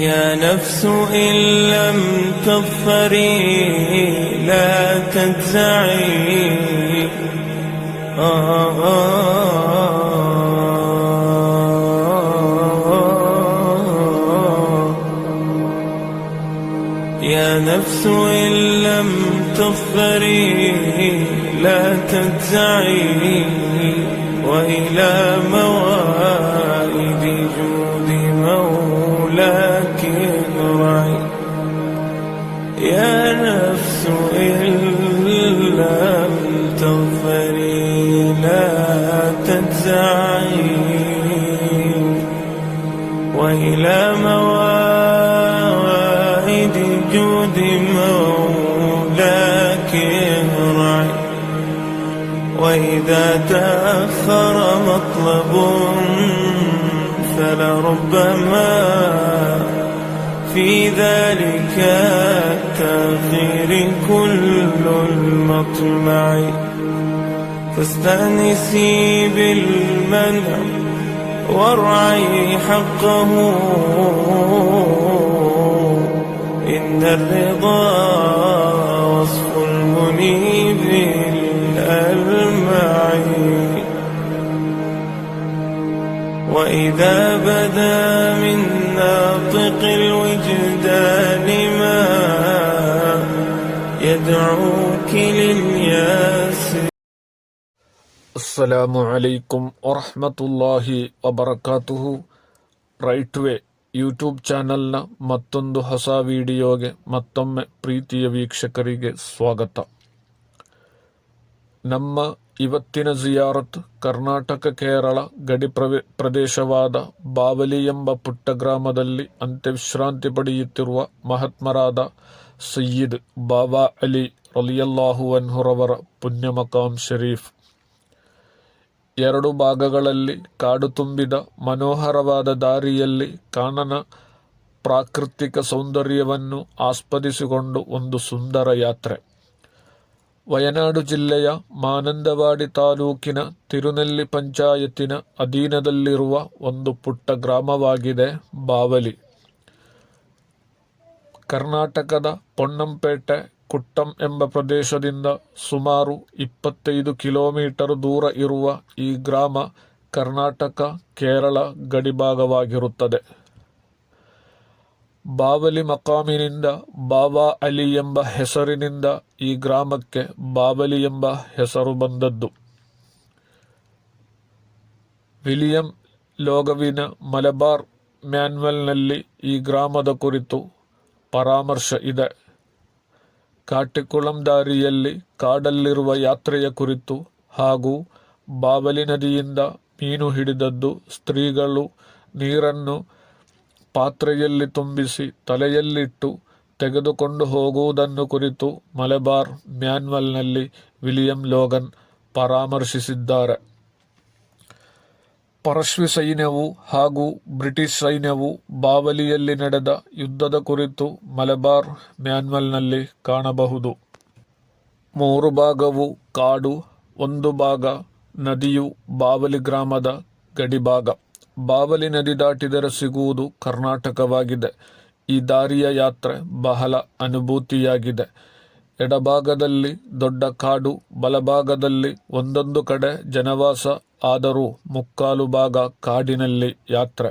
يا نفس إن لم تظفري لا تجزعي يا نفس إن لم تظفري لا تجزعي وإلى موائد جود مولاك ارجعي يا نفس إن لم تظفري لا تجزعي وإلى موائد جود مولاك ارجعي وإذا تأخر مطلب فلربما في ذلك التأخير كل المطمع فاستأنسي بالمنع وارعي حقه إن الرضا وصف المنيب الألمعي وإذا بدا من ناطق الوجدان ما يدعوك للياس. ಅಸ್ಸಲಾಮು ಅಲೈಕುಂ ವರಹ್ಮತುಲ್ಲಾಹಿ ವಬರಕಾತುಹು. Right way YouTube ಚಾನಲ್ನ ಮತ್ತೊಂದು ಹೊಸ ವಿಡಿಯೋಗೆ ಮತ್ತೊಮ್ಮೆ ಪ್ರೀತಿಯ ವೀಕ್ಷಕರಿಗೆ ಸ್ವಾಗತ. ನಮ್ಮ ಇವತ್ತಿನ ಜಿಯಾರತ್ ಕರ್ನಾಟಕ ಕೇರಳ ಗಡಿ ಪ್ರದೇಶವಾದ ಬಾವಲಿ ಎಂಬ ಪುಟ್ಟ ಗ್ರಾಮದಲ್ಲಿ ಅಂತ್ಯವಿಶ್ರಾಂತಿ ಪಡೆಯುತ್ತಿರುವ ಮಹಾತ್ಮರಾದ ಸಯ್ಯಿದ್ ಬಾಬಾ ಅಲಿ ರಲಿಯಲ್ಲಾಹು ಅನ್ಹುರವರ ಪುಣ್ಯ ಮಕಾಂ ಶರೀಫ್. 2 ಭಾಗಗಳಲ್ಲಿ ಕಾಡು ತುಂಬಿದ ಮನೋಹರವಾದ ದಾರಿಯಲ್ಲಿ ಕಾನನ ಪ್ರಾಕೃತಿಕ ಸೌಂದರ್ಯವನ್ನು ಆಸ್ವಾದಿಸಿಕೊಂಡು ಒಂದು ಸುಂದರ ಯಾತ್ರೆ. ವಯನಾಡು ಜಿಲ್ಲೆಯ ಮಾನಂದವಾಡಿ ತಾಲೂಕಿನ ತಿರುನೆಲ್ಲಿ ಪಂಚಾಯತಿನ ಅಧೀನದಲ್ಲಿರುವ ಒಂದು ಪುಟ್ಟ ಗ್ರಾಮವಾಗಿದೆ ಬಾವಲಿ. ಕರ್ನಾಟಕದ ಪೊನ್ನಂಪೇಟೆ ಕುಟ್ಟಂ ಎಂಬ ಪ್ರದೇಶದಿಂದ ಸುಮಾರು 25 ಕಿಲೋಮೀಟರ್ ದೂರ ಇರುವ ಈ ಗ್ರಾಮ ಕರ್ನಾಟಕ ಕೇರಳ ಗಡಿಭಾಗವಾಗಿರುತ್ತದೆ. ಬಾವಲಿ ಮಕಾಮಿನಿಂದ ಬಾಬಾ ಅಲಿ ಎಂಬ ಹೆಸರಿನಿಂದ ಈ ಗ್ರಾಮಕ್ಕೆ ಬಾವಲಿ ಎಂಬ ಹೆಸರು ಬಂದದ್ದು. ವಿಲಿಯಂ ಲೋಗವಿನ ಮಲಬಾರ್ ಮ್ಯಾನ್ಯುವಲ್ನಲ್ಲಿ ಈ ಗ್ರಾಮದ ಕುರಿತು ಪರಾಮರ್ಶೆ ಇದೆ. ಕಾಟಿಕುಳಂ ದಾರಿಯಲ್ಲಿ ಕಾಡಲ್ಲಿರುವ ಯಾತ್ರೆಯ ಕುರಿತು ಹಾಗೂ ಬಾವಲಿ ನದಿಯಿಂದ ಮೀನು ಹಿಡಿದದ್ದು, ಸ್ತ್ರೀಗಳು ನೀರನ್ನು ಪಾತ್ರೆಯಲ್ಲಿ ತುಂಬಿಸಿ ತಲೆಯಲ್ಲಿಟ್ಟು ತೆಗೆದುಕೊಂಡು ಹೋಗುವುದನ್ನು ಕುರಿತು ಮಲಬಾರ್ ಮ್ಯಾನ್ಯುವಲ್ನಲ್ಲಿ ವಿಲಿಯಂ ಲೋಗನ್ ಪರಾಮರ್ಶಿಸಿದ್ದಾರೆ. ಪರಶ್ವಿ ಸೈನ್ಯವು ಹಾಗೂ ಬ್ರಿಟಿಷ್ ಸೈನ್ಯವು ಬಾವಲಿಯಲ್ಲಿ ನಡೆದ ಯುದ್ಧದ ಕುರಿತು ಮಲಬಾರ್ ಮ್ಯಾನ್ಯುವಲ್ನಲ್ಲಿ ಕಾಣಬಹುದು. 3 ಭಾಗವು ಕಾಡು, 1 ಭಾಗ ನದಿಯು ಬಾವಲಿ ಗ್ರಾಮದ ಗಡಿಭಾಗ. ಬಾವಲಿ ನದಿ ದಾಟಿದರೆ ಸಿಗುವುದು ಕರ್ನಾಟಕವಾಗಿದೆ. ಈ ದಾರಿಯ ಯಾತ್ರೆ ಬಹಳ ಅನುಭೂತಿಯಾಗಿದೆ. ಎಡಭಾಗದಲ್ಲಿ ದೊಡ್ಡ ಕಾಡು, ಬಲಭಾಗದಲ್ಲಿ ಒಂದೊಂದು ಕಡೆ ಜನವಾಸ, ಆದರೂ ಮುಕ್ಕಾಲು ಭಾಗ ಕಾಡಿನಲ್ಲಿ ಯಾತ್ರೆ.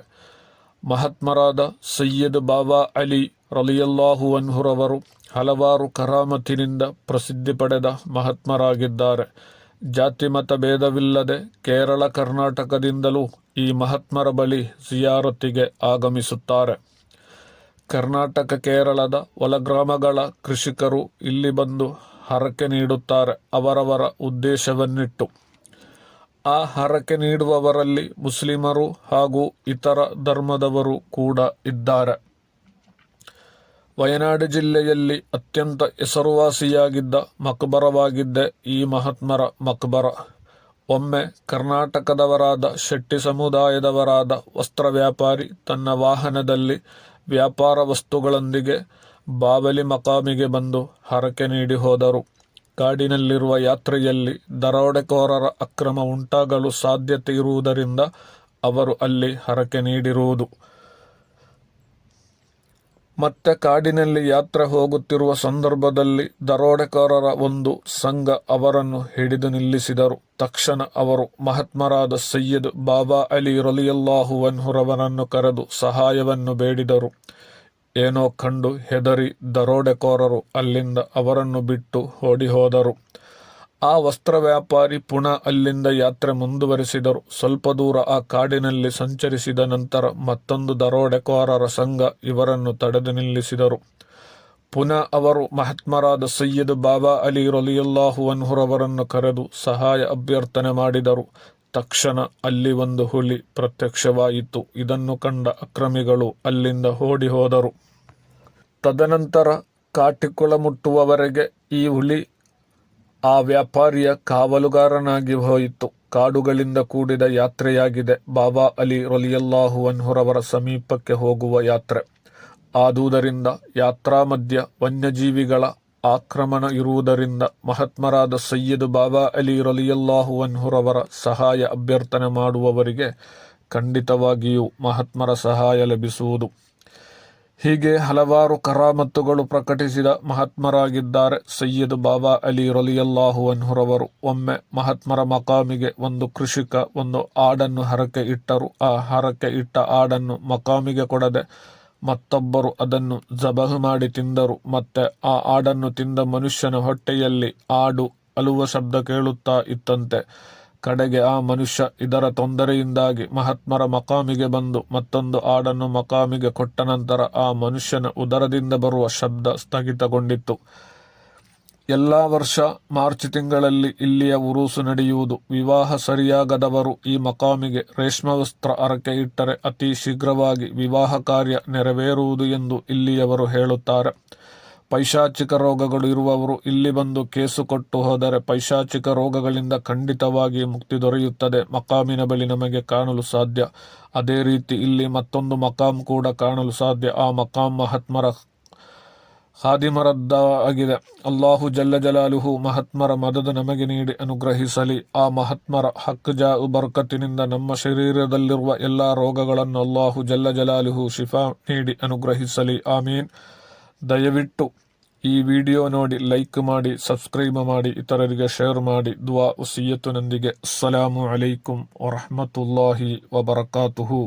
ಮಹಾತ್ಮರಾದ ಸಯ್ಯದ್ ಬಾಬಾ ಅಲಿ ರಲಿಯಲ್ಲಾಹು ಅನ್ಹುರವರು ಹಲವಾರು ಕರಾಮತಿನಿಂದ ಪ್ರಸಿದ್ಧಿ ಪಡೆದ ಮಹಾತ್ಮರಾಗಿದ್ದಾರೆ. ಜಾತಿ ಮತ ಭೇದವಿಲ್ಲದೆ ಕೇರಳ ಕರ್ನಾಟಕದಿಂದಲೂ ಈ ಮಹಾತ್ಮರ ಬಳಿ ಜಿಯಾರತಿಗೆ ಆಗಮಿಸುತ್ತಾರೆ. ಕರ್ನಾಟಕ ಕೇರಳದ ಹೊಲಗ್ರಾಮಗಳ ಕೃಷಿಕರು ಇಲ್ಲಿ ಬಂದು ಹರಕೆ ನೀಡುತ್ತಾರೆ, ಅವರವರ ಉದ್ದೇಶವನ್ನಿಟ್ಟು. ಆ ಹರಕೆ ನೀಡುವವರಲ್ಲಿ ಮುಸ್ಲಿಮರು ಹಾಗೂ ಇತರ ಧರ್ಮದವರು ಕೂಡ ಇದ್ದಾರೆ. ವಯನಾಡು ಜಿಲ್ಲೆಯಲ್ಲಿ ಅತ್ಯಂತ ಹೆಸರುವಾಸಿಯಾಗಿದ್ದ ಮಕ್ಬರವಾಗಿದ್ದೇ ಈ ಮಹಾತ್ಮರ ಮಕ್ಬರ. ಒಮ್ಮೆ ಕರ್ನಾಟಕದವರಾದ ಶೆಟ್ಟಿ ಸಮುದಾಯದವರಾದ ವಸ್ತ್ರ ವ್ಯಾಪಾರಿ ತನ್ನ ವಾಹನದಲ್ಲಿ ವ್ಯಾಪಾರ ವಸ್ತುಗಳೊಂದಿಗೆ ಬಾವಲಿ ಮಕಾಮಿಗೆ ಬಂದು ಹರಕೆ ನೀಡಿ ಹೋದರು. ಕಾಡಿನಲ್ಲಿರುವ ಯಾತ್ರೆಯಲ್ಲಿ ದರೋಡೆಕೋರರ ಅಕ್ರಮ ಉಂಟಾಗಲು ಸಾಧ್ಯತೆ ಇರುವುದರಿಂದ ಅವರು ಅಲ್ಲಿ ಹರಕೆ ನೀಡಿರುವುದು. ಮತ್ತೆ ಕಾಡಿನಲ್ಲಿ ಯಾತ್ರೆ ಹೋಗುತ್ತಿರುವ ಸಂದರ್ಭದಲ್ಲಿ ದರೋಡೆಕೋರರ ಒಂದು ಸಂಘ ಅವರನ್ನು ಹಿಡಿದು ನಿಲ್ಲಿಸಿದರು. ತಕ್ಷಣ ಅವರು ಮಹಾತ್ಮರಾದ ಸಯ್ಯದ್ ಬಾಬಾ ಅಲಿ ರಲಿಯಲ್ಲಾಹು ಅನ್ಹುರವರನ್ನು ಕರೆದು ಸಹಾಯವನ್ನು ಬೇಡಿದರು. ಏನೋ ಕಂಡು ಹೆದರಿ ದರೋಡೆಕೋರರು ಅಲ್ಲಿಂದ ಅವರನ್ನು ಬಿಟ್ಟು ಓಡಿಹೋದರು. ಆ ವಸ್ತ್ರ ವ್ಯಾಪಾರಿ ಪುನಃ ಅಲ್ಲಿಂದ ಯಾತ್ರೆ ಮುಂದುವರಿಸಿದರು. ಸ್ವಲ್ಪ ದೂರ ಆ ಕಾಡಿನಲ್ಲಿ ಸಂಚರಿಸಿದ ನಂತರ ಮತ್ತೊಂದು ದರೋಡೆಕೋರರ ಸಂಘ ಇವರನ್ನು ತಡೆದು ನಿಲ್ಲಿಸಿದರು. ಪುನಃ ಅವರು ಮಹಾತ್ಮರಾದ ಸಯ್ಯದ್ ಬಾಬಾ ಅಲಿ ರಲಿಯಲ್ಲಾಹು ಅನ್ಹುರವರನ್ನು ಕರೆದು ಸಹಾಯ ಅಭ್ಯರ್ಥನೆ ಮಾಡಿದರು. ತಕ್ಷಣ ಅಲ್ಲಿ ಒಂದು ಹುಲಿ ಪ್ರತ್ಯಕ್ಷವಾಯಿತು. ಇದನ್ನು ಕಂಡ ಅಕ್ರಮಿಗಳು ಅಲ್ಲಿಂದ ಓಡಿ ಹೋದರು. ತದನಂತರ ಕಾಟಿಕುಳ ಮುಟ್ಟುವವರೆಗೆ ಈ ಹುಲಿ ಆ ವ್ಯಾಪಾರಿಯ ಕಾವಲುಗಾರನಾಗಿ ಹೋಯಿತು. ಕಾಡುಗಳಿಂದ ಕೂಡಿದ ಯಾತ್ರೆಯಾಗಿದೆ. ಬಾಬಾ ಅಲಿ ರಲಿಯಲ್ಲಾಹು ಅನ್ಹುರವರ ಸಮೀಪಕ್ಕೆ ಹೋಗುವ ಯಾತ್ರೆ. ಆದುದರಿಂದ ಯಾತ್ರಾ ಮಧ್ಯ ವನ್ಯಜೀವಿಗಳ ಆಕ್ರಮಣ ಇರುವುದರಿಂದ ಮಹಾತ್ಮರಾದ ಸಯ್ಯದ್ ಬಾಬಾ ಅಲಿ ರಲಿಯಲ್ಲಾಹು ಅನ್ಹುರವರ ಸಹಾಯ ಅಭ್ಯರ್ಥನೆ ಮಾಡುವವರಿಗೆ ಖಂಡಿತವಾಗಿಯೂ ಮಹಾತ್ಮರ ಸಹಾಯ ಲಭಿಸುವುದು. ಹೀಗೆ ಹಲವಾರು ಕರಾಮತ್ತುಗಳು ಪ್ರಕಟಿಸಿದ ಮಹಾತ್ಮರಾಗಿದ್ದಾರೆ ಸಯ್ಯದ್ ಬಾಬಾ ಅಲಿ ರಲಿಯಲ್ಲಾಹು ಅನ್ಹುರವರು. ಒಮ್ಮೆ ಮಹಾತ್ಮರ ಮಕಾಮಿಗೆ ಒಂದು ಕೃಷಿಕ ಒಂದು ಆಡನ್ನು ಹರಕೆ ಇಟ್ಟರು. ಆ ಹರಕೆ ಇಟ್ಟ ಆಡನ್ನು ಮಕಾಮಿಗೆ ಕೊಡದೆ ಮತ್ತೊಬ್ಬರು ಅದನ್ನು ಜಬಹ್ ಮಾಡಿ ತಿಂದರು. ಮತ್ತೆ ಆ ಆಡನ್ನು ತಿಂದ ಮನುಷ್ಯನ ಹೊಟ್ಟೆಯಲ್ಲಿ ಆಡು ಅಲುವ ಶಬ್ದ ಕೇಳುತ್ತಾ ಇತ್ತಂತೆ. ಕಡೆಗೆ ಆ ಮನುಷ್ಯ ಇದರ ತೊಂದರೆಯಿಂದಾಗಿ ಮಹಾತ್ಮರ ಮಕಾಮಿಗೆ ಬಂದು ಮತ್ತೊಂದು ಆಡನ್ನು ಮಕಾಮಿಗೆ ಕೊಟ್ಟ ನಂತರ ಆ ಮನುಷ್ಯನ ಉದರದಿಂದ ಬರುವ ಶಬ್ದ ಸ್ಥಗಿತಗೊಂಡಿತ್ತು. ಎಲ್ಲ ವರ್ಷ ಮಾರ್ಚ್ ತಿಂಗಳಲ್ಲಿ ಇಲ್ಲಿಯ ಉರೂಸು ನಡೆಯುವುದು. ವಿವಾಹ ಸರಿಯಾಗದವರು ಈ ಮಕಾಮಿಗೆ ರೇಷ್ಮೆ ವಸ್ತ್ರ ಹರಕೆ ಇಟ್ಟರೆ ಅತಿ ಶೀಘ್ರವಾಗಿ ವಿವಾಹ ಕಾರ್ಯ ನೆರವೇರುವುದು ಎಂದು ಇಲ್ಲಿಯವರು ಹೇಳುತ್ತಾರೆ. ಪೈಶಾಚಿಕ ರೋಗಗಳು ಇರುವವರು ಇಲ್ಲಿ ಬಂದು ಕೇಸು ಕೊಟ್ಟು ಹೋದರೆ ಪೈಶಾಚಿಕ ರೋಗಗಳಿಂದ ಖಂಡಿತವಾಗಿ ಮುಕ್ತಿ ದೊರೆಯುತ್ತದೆ. ಮಕಾಮಿನ ಬಳಿ ನಮಗೆ ಕಾಣಲು ಸಾಧ್ಯ. ಅದೇ ರೀತಿ ಇಲ್ಲಿ ಮತ್ತೊಂದು ಮಕಾಮ್ ಕೂಡ ಕಾಣಲು ಸಾಧ್ಯ. ಆ ಮಕಾಮ್ ಮಹಾತ್ಮರ ಖಾದಿಮರದ್ದಾಗಿದೆ. ಅಲ್ಲಾಹು ಜಲ್ಲ ಜಲಾಲುಹು ಮಹಾತ್ಮರ ಮದದ ನಮಗೆ ನೀಡಿ ಅನುಗ್ರಹಿಸಲಿ. ಆ ಮಹಾತ್ಮರ ಹಕ್ ಜಾ ಬರ್ಕತ್ತಿನಿಂದ ನಮ್ಮ ಶರೀರದಲ್ಲಿರುವ ಎಲ್ಲ ರೋಗಗಳನ್ನು ಅಲ್ಲಾಹು ಜಲ್ಲ ಜಲಾಲುಹು ಶಿಫಾ ನೀಡಿ ಅನುಗ್ರಹಿಸಲಿ. ಆಮೀನ್. ದಯವಿಟ್ಟು ಈ ವಿಡಿಯೋ ನೋಡಿ ಲೈಕ್ ಮಾಡಿ, ಸಬ್ಸ್ಕ್ರೈಬ್ ಮಾಡಿ, ಇತರರಿಗೆ ಶೇರ್ ಮಾಡಿ. ದುವಾ ವಸಿಯತ್ತುನೊಂದಿಗೆ ಅಸ್ಸಲಾಮು ಅಲೈಕುಂ ವರಹಮತುಲ್ಲಾಹಿ ವಬರಕಾತುಹು.